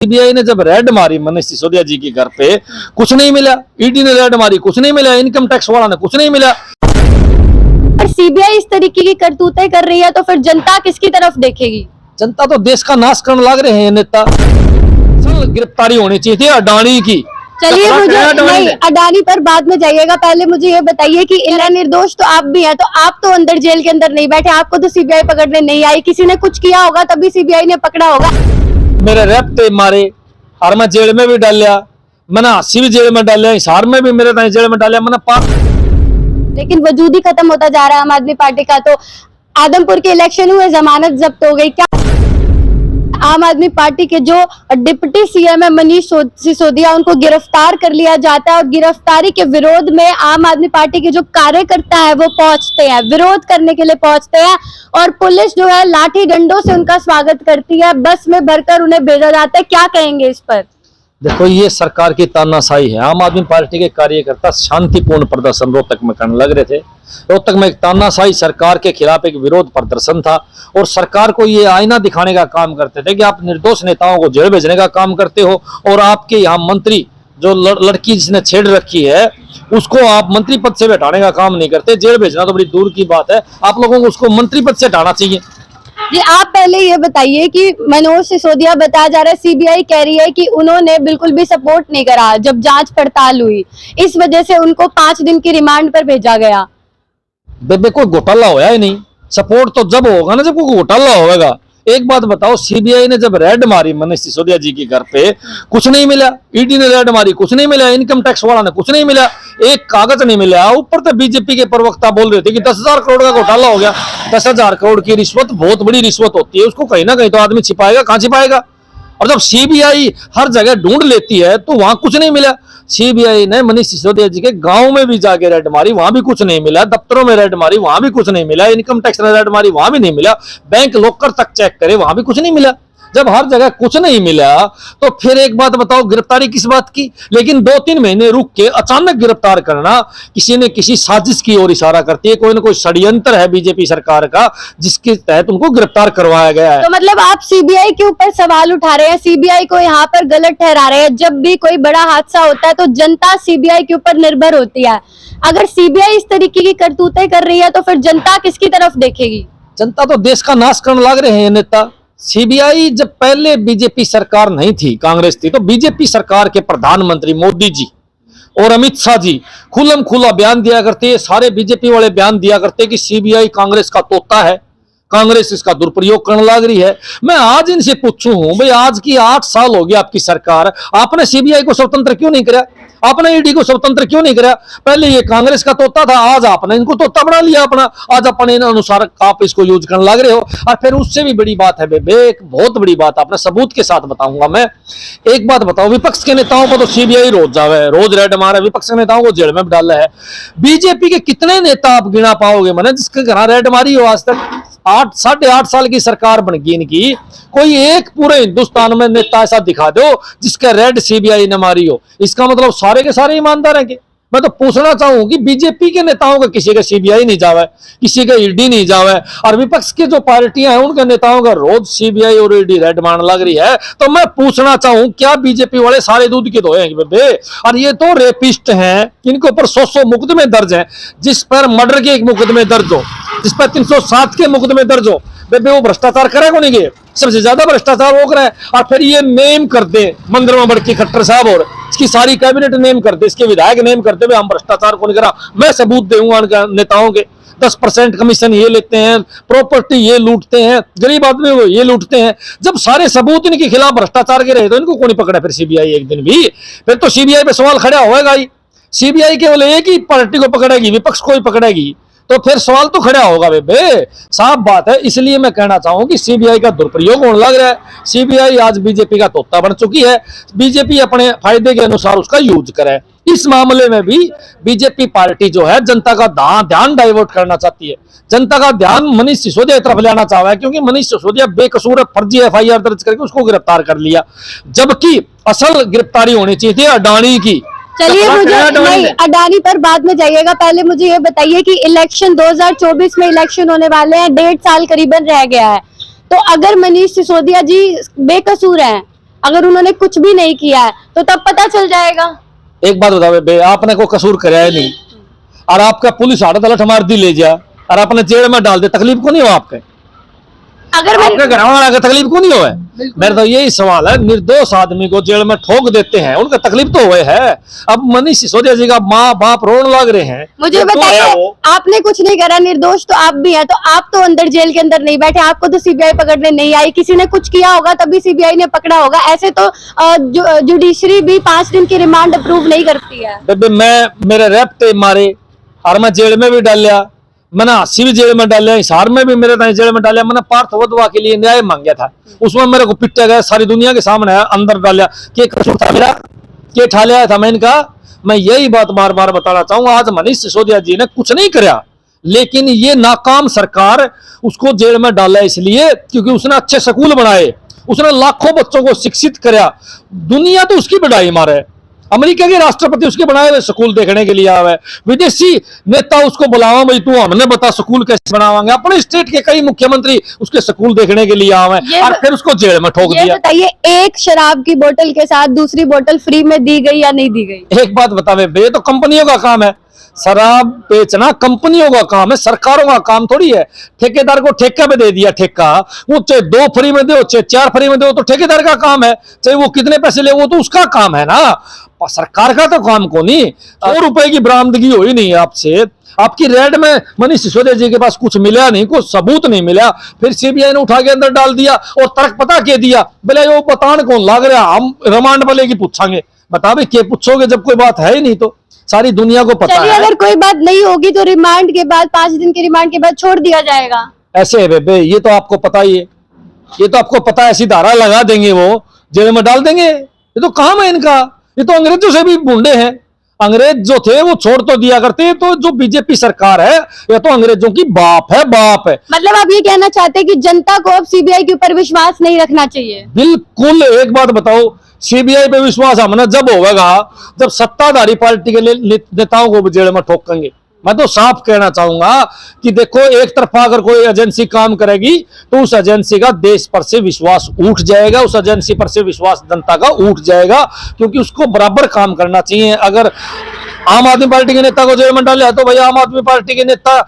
CBI ने जब red मारी मनीष सिसोदिया जी के घर पे, कुछ नहीं मिला। ईडी ने रेड मारी, कुछ नहीं मिला। इनकम टैक्स वाला ने कुछ नहीं मिला। पर सीबीआई इस तरीके की करतूतें कर रही है तो फिर जनता किसकी तरफ देखेगी? जनता तो देश का नाश करने लग रहे हैं नेता। गिरफ्तारी होनी चाहिए थी अडानी की। चलिए, मुझे नहीं, अडानी पर बाद में जाइएगा। पहले मुझे ये बताइए कि इला निर्दोष तो आप भी हैं, तो आप तो अंदर जेल के अंदर नहीं बैठे, आपको तो सीबीआई पकड़ने नहीं आई। किसी ने कुछ किया होगा तभी सीबीआई ने पकड़ा होगा। मेरे रैप ते मारे और मैं जेल में भी डालिया। मैंने 80 भी जेल में डालिया, हिसार में भी मेरे जेल में डालिया। मैंने लेकिन वजूद ही खत्म होता जा रहा है आम आदमी पार्टी का। तो आदमपुर के इलेक्शन हुए, जमानत जब्त हो गई। क्या आम आदमी पार्टी के जो डिप्टी सीएम है मनीष सिसोदिया, उनको गिरफ्तार कर लिया जाता है और गिरफ्तारी के विरोध में आम आदमी पार्टी के जो कार्यकर्ता है वो पहुंचते हैं, विरोध करने के लिए पहुंचते हैं और पुलिस जो है लाठी डंडों से उनका स्वागत करती है, बस में भरकर उन्हें भेजा जाता है। क्या कहेंगे इस पर? देखो, ये सरकार की तानाशाही है। आम आदमी पार्टी के कार्यकर्ता शांतिपूर्ण प्रदर्शन रोहतक में करने लग रहे थे। रोहतक में एक तानाशाही सरकार के खिलाफ एक विरोध प्रदर्शन था और सरकार को ये आईना दिखाने का काम करते थे कि आप निर्दोष नेताओं को जेल भेजने का काम करते हो और आपके यहाँ मंत्री जो लड़की जिसने छेड़ रखी है उसको आप मंत्री पद से बैठाने का काम नहीं करते। जेल भेजना तो बड़ी दूर की बात है, आप लोगों को उसको मंत्री पद से हटाना चाहिए। जी, आप पहले ये बताइए कि मनोज सिसोदिया बताया जा रहा है, सीबीआई कह रही है कि उन्होंने बिल्कुल भी सपोर्ट नहीं करा जब जांच पड़ताल हुई, इस वजह से उनको 5 दिन की रिमांड पर भेजा गया। बेबे कोई घोटाला होया ही नहीं। सपोर्ट तो जब होगा ना जब कोई घोटाला होगा। एक बात बताओ, सीबीआई ने जब रेड मारी मनीष सिसोदिया जी के घर पे, कुछ नहीं मिला। ईडी ने रेड मारी, कुछ नहीं मिला। इनकम टैक्स वाला ने कुछ नहीं मिला, एक कागज नहीं मिला। ऊपर तो बीजेपी के प्रवक्ता बोल रहे थे कि 10,000 करोड़ का घोटाला हो गया। 10,000 करोड़ की रिश्वत बहुत बड़ी रिश्वत होती है, उसको कहीं ना कहीं तो आदमी छिपाएगा। कहां छिपाएगा? और जब सीबीआई हर जगह ढूंढ लेती है तो वहां कुछ नहीं मिला। सीबीआई ने मनीष सिसोदिया जी के गांव में भी जाके रेड मारी, वहां भी कुछ नहीं मिला। दफ्तरों में रेड मारी, वहां भी कुछ नहीं मिला। इनकम टैक्स ने रेड मारी, वहां भी नहीं मिला। बैंक लॉकर तक चेक करे, वहां भी कुछ नहीं मिला। जब हर जगह कुछ नहीं मिला तो फिर एक बात बताओ, गिरफ्तारी किस बात की? लेकिन 2-3 महीने रुक के अचानक गिरफ्तार करना किसी ने किसी साजिश की ओर इशारा करती है। कोई ना कोई षड्यंत्र है बीजेपी सरकार का जिसके तहत उनको गिरफ्तार करवाया गया है। तो मतलब आप सीबीआई के ऊपर सवाल उठा रहे हैं, सीबीआई को यहाँ पर गलत ठहरा रहे हैं। जब भी कोई बड़ा हादसा होता है तो जनता सीबीआई के ऊपर निर्भर होती है। अगर सीबीआई इस तरीके की करतूतें कर रही है तो फिर जनता किसकी तरफ देखेगी? जनता तो देश का नाश करने लग रहे हैं नेता। सीबीआई जब पहले बीजेपी सरकार नहीं थी, कांग्रेस थी, तो बीजेपी सरकार के प्रधानमंत्री मोदी जी और अमित शाह जी खुल्लम खुल्ला बयान दिया करते, सारे बीजेपी वाले बयान दिया करते कि सीबीआई कांग्रेस का तोता है, कांग्रेस इसका दुरुपयोग करने लग रही है। मैं आज इनसे पूछूं भाई, आज की 8 साल हो गया आपकी सरकार, आपने सीबीआई को स्वतंत्र क्यों नहीं कराया? आपने ईडी को स्वतंत्र क्यों नहीं कराया? पहले ये कांग्रेस का तोता था, आज आपने इनको तोता बना लिया अपना। आज अपने अनुसार आप इसको यूज करने लग रहे हो। और फिर उससे भी बड़ी बात है बेबे, एक बहुत बड़ी बात आपने सबूत के साथ बताऊंगा मैं। एक बात बताओ, विपक्ष के नेताओं को तो सीबीआई रोज जावे, रोज रेड मारे, विपक्ष के नेताओं को जेल में डाला है। बीजेपी के कितने नेता आप गिना पाओगे मैंने जिसके घर रेड मारी हो आज तक? 8-8.5 साल की सरकार बन गई इनकी, कोई एक पूरे हिंदुस्तान में नेता ऐसा दिखा दो जिसका रेड सीबीआई ने मारी हो। इसका मतलब सारे के सारे ईमानदार हैं कि? मैं तो पूछना चाहूं कि बीजेपी के नेताओं का किसी का सीबीआई नहीं जावे, किसी का ईडी नहीं जावे, और विपक्ष के जो पार्टियां हैं उनके नेताओं का रोज सीबीआई और ईडी रेड मारने लग रही है। तो मैं पूछना चाहूं, क्या बीजेपी वाले सारे दूध के धोए हैं बेबे? और ये तो रेपिस्ट हैं, इनके ऊपर 100 मुकदमे दर्ज हैं। जिस पर मर्डर के एक मुकदमे दर्ज हो, जिस पर 307 के मुकदमे दर्ज हो, बेबे वो भ्रष्टाचार करेगा नहीं? सबसे ज्यादा भ्रष्टाचार वो करे। और फिर ये नेम कर दे मंदिर बड़की खट्टर साहब और इसकी सारी कैबिनेट नेम कर दे, इसके विधायक नेम कर दे हम भ्रष्टाचार को नहीं करा। मैं सबूत दूंगा नेताओं के, 10% कमीशन ये लेते हैं, प्रॉपर्टी ये लूटते हैं, गरीब आदमी को ये लूटते हैं। जब सारे सबूत इनके खिलाफ भ्रष्टाचार के रहे तो इनको कौन नहीं पकड़ा फिर सीबीआई एक दिन भी? फिर तो सीबीआई पे सवाल खड़ा होगा ही। सीबीआई केवल एक ही पार्टी को पकड़ेगी, विपक्ष को ही पकड़ेगी, तो फिर सवाल तो खड़ा होगा बेबे, साफ बात है। इसलिए मैं कहना चाहूं कि सीबीआई का दुरुपयोग होने लग रहा है। सीबीआई आज बीजेपी का तोता बन चुकी है, बीजेपी अपने फायदे के अनुसार उसका यूज करे। इस मामले में भी बीजेपी पार्टी जो है जनता का ध्यान डाइवर्ट करना चाहती है, जनता का ध्यान मनीष सिसोदिया की तरफ लाना चाह रहा है, क्योंकि मनीष सिसोदिया बेकसूर फर्जी एफआईआर दर्ज करके उसको गिरफ्तार कर लिया, जबकि असल गिरफ्तारी होनी चाहिए थी अडानी की। चलिए, मुझे नहीं, अडानी पर बाद में जाइएगा। पहले मुझे ये बताइए कि इलेक्शन 2024 में इलेक्शन होने वाले हैं, 1.5 साल करीबन रह गया है। तो अगर मनीष सिसोदिया जी बेकसूर हैं अगर उन्होंने कुछ भी नहीं किया है तो तब पता चल जाएगा। एक बात बताओ बे, आपने कोई कसूर कराया ही नहीं और आपका पुलिस आड़ा तलठ मार दी ले जा और आपने जेल में डाल दे, तकलीफ को नहीं हो आपके? अगर आपके घर वाला तकलीफ को नहीं हो है? मेरा तो यही सवाल है, निर्दोष आदमी को जेल में ठोक देते हैं, उनका तकलीफ तो हुए है। अब मनीष सिसोदिया जी का माँ बाप रोने लग रहे हैं। मुझे बताइए, आपने कुछ नहीं करा, निर्दोष तो आप भी हैं, तो आप तो अंदर जेल के अंदर नहीं बैठे, आपको तो सीबीआई पकड़ने नहीं आई, किसी ने कुछ किया होगा तभी सीबीआई ने पकड़ा होगा। ऐसे तो जुडिशरी भी 5 दिन की रिमांड अप्रूव नहीं करती है। मैं मेरे रैप ते मारे और मैं जेल में भी डालिया, मैंने हासी भी जेल में डालिया, हिसार में भी मेरे ताई जेल में डालिया। मैंने पार्थ वधवा के लिए न्याय मांगा था, उसमें मेरे को पिटा गया, सारी दुनिया के सामने अंदर डालिया। के कसूर था मेरा, के ठा लिया था मैं इनका? मैं यही बात बार बार बताना चाहूंगा। आज मनीष सिसोदिया जी ने कुछ नहीं कराया, लेकिन ये नाकाम सरकार उसको जेल में डाला इसलिए क्योंकि उसने अच्छे स्कूल बनाए, उसने लाखों बच्चों को शिक्षित कराया। दुनिया तो उसकी बढ़ाई मारे, अमेरिका के राष्ट्रपति उसके बनाए हुए स्कूल देखने के लिए आवे, विदेशी नेता उसको बुलावा, भाई तू हमने बता स्कूल कैसे बनावांगे। अपने स्टेट के कई मुख्यमंत्री उसके स्कूल देखने के लिए आवे और फिर उसको जेल में ठोक दिया। बताइए, एक शराब की बोतल के साथ दूसरी बोतल फ्री में दी गई या नहीं दी गई? एक बात बतावे बे, तो कंपनियों का काम है, शराब बेचना कंपनियों का काम है, सरकारों का काम थोड़ी है। ठेकेदार को ठेका पे दे दिया, ठेका वो चाहे 2 फ्री में दो चाहे 4 फ्री में दो, तो ठेकेदार का काम है, चाहे वो कितने पैसे ले वो तो उसका काम है ना, सरकार का तो काम को नहीं। 100 रुपए की बरामदगी हुई नहीं आपसे, आपकी रेड में मनीष सिसोदिया जी के पास कुछ मिला नहीं, कोई सबूत नहीं मिला, फिर सीबीआई ने उठा के अंदर डाल दिया और तर्क पता के दिया। बोले वो बतान कौन लाग रहा, हम रिमांड वाले की पूछांगे। बता भाई के पूछोगे जब कोई बात है ही नहीं, तो सारी दुनिया को पता है। अगर कोई बात नहीं होगी तो रिमांड के बाद 5 दिन के रिमांड के बाद छोड़ दिया जाएगा। ऐसे है बेबे, ये तो आपको पता ही है, ये तो आपको पता है, ऐसी धारा लगा देंगे, वो जेल में डाल देंगे। ये तो काम है इनका, ये तो अंग्रेजों से भी बूंदे हैं। अंग्रेज जो थे वो छोड़ तो दिया करते, तो जो बीजेपी सरकार है ये तो अंग्रेजों की बाप है, बाप है। मतलब आप ये कहना चाहते हैं कि जनता को अब सीबीआई के ऊपर विश्वास नहीं रखना चाहिए? बिल्कुल। एक बात बताओ, सीबीआई पे विश्वास हमने जब होगा जब सत्ताधारी पार्टी के नेताओं को भी जेल में ठोकेंगे। मैं तो साफ कहना चाहूंगा कि देखो, एक तरफा अगर कोई एजेंसी काम करेगी तो उस एजेंसी का देश पर से विश्वास उठ जाएगा, उस एजेंसी पर से विश्वास जनता का उठ जाएगा, क्योंकि उसको बराबर काम करना चाहिए। अगर आम आदमी पार्टी के नेता को जेल में डाले तो भाई आम आदमी पार्टी के नेता,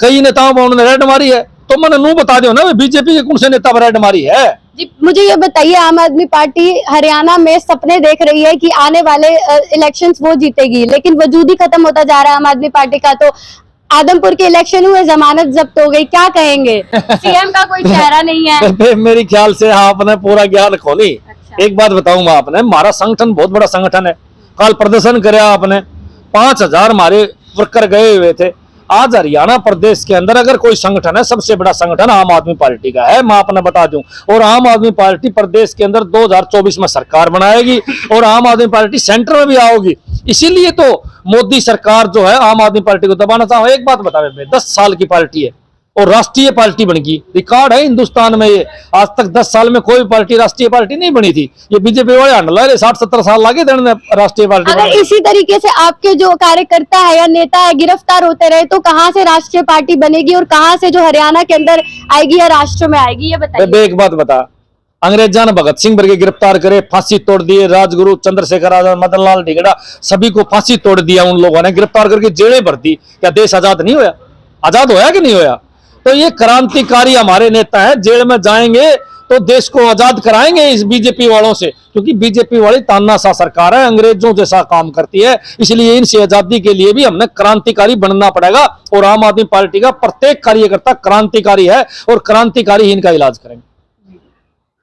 कई नेताओं पर उन्होंने रेड मारी है, तो मैंने नू बता दो ना बीजेपी के कौन से नेता पर रेड मारी है। जी, मुझे ये बताइए, आम आदमी पार्टी हरियाणा में सपने देख रही है कि आने वाले इलेक्शंस वो जीतेगी, लेकिन वजूद ही खत्म होता जा रहा है आम आदमी पार्टी का। तो आदमपुर के इलेक्शन हुए, जमानत जब्त हो गई, क्या कहेंगे? सीएम का कोई चेहरा नहीं है। मेरे ख्याल से आपने पूरा ज्ञान खोली। अच्छा। एक बात बताऊंगा आपने, हमारा संगठन बहुत बड़ा संगठन है, कल प्रदर्शन करे आपने, 5000 हमारे वर्कर गए हुए थे। आज हरियाणा प्रदेश के अंदर अगर कोई संगठन है, सबसे बड़ा संगठन आम आदमी पार्टी का है, मैं आपने बता दूं। और आम आदमी पार्टी प्रदेश के अंदर 2024 में सरकार बनाएगी और आम आदमी पार्टी सेंटर में भी आओगी। इसीलिए तो मोदी सरकार जो है आम आदमी पार्टी को दबाना चाहो। एक बात बता, 10 साल की पार्टी है और राष्ट्रीय पार्टी बन गई, रिकॉर्ड है हिंदुस्तान में ये। आज तक 10 साल में कोई पार्टी राष्ट्रीय पार्टी नहीं बनी थी। ये बीजेपी वाले हंडला 60-70 साल लगे देने राष्ट्रीय पार्टी। अगर इसी तरीके से आपके जो कार्यकर्ता है या नेता है गिरफ्तार होते रहे तो कहां से राष्ट्रीय पार्टी बनेगी और कहां से जो हरियाणा के अंदर आएगी या राष्ट्र में आएगी, ये बताइए। एक बात बता, अंग्रेजा ने भगत सिंह वर्गे गिरफ्तार करे, फांसी तोड़ दिए, राजगुरु, चंद्रशेखर आजाद, मदन लाल ढिगड़ा, सभी को फांसी तोड़ दिया उन लोगों ने, गिरफ्तार करके जेलें भर दी। क्या देश आजाद नहीं होया? आजाद होया कि नहीं होया? तो ये क्रांतिकारी हमारे नेता है, जेल में जाएंगे तो देश को आजाद कराएंगे इस बीजेपी वालों से, क्योंकि बीजेपी वाली तानाशाह सरकार है, अंग्रेजों जैसा काम करती है। इसलिए इनसे आजादी के लिए भी हमने क्रांतिकारी बनना पड़ेगा और आम आदमी पार्टी का प्रत्येक कार्यकर्ता क्रांतिकारी है और क्रांतिकारी ही इनका इलाज करेंगे।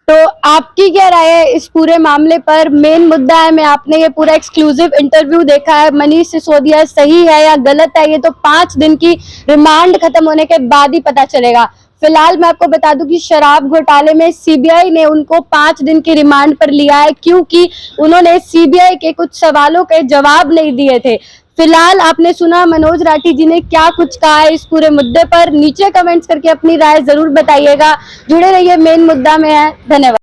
तो आपकी क्या राय है इस पूरे मामले पर? मेन मुद्दा है, मैं आपने ये पूरा एक्सक्लूसिव इंटरव्यू देखा है, मनीष सिसोदिया सही है या गलत है ये तो 5 दिन की रिमांड खत्म होने के बाद ही पता चलेगा। फिलहाल मैं आपको बता दूं कि शराब घोटाले में सीबीआई ने उनको 5 दिन की रिमांड पर लिया है, क्योंकि उन्होंने सीबीआई के कुछ सवालों के जवाब नहीं दिए थे। फिलहाल आपने सुना मनोज राठी जी ने क्या कुछ कहा है इस पूरे मुद्दे पर। नीचे कमेंट्स करके अपनी राय जरूर बताइएगा। जुड़े रहिए, मेन मुद्दा में है। धन्यवाद।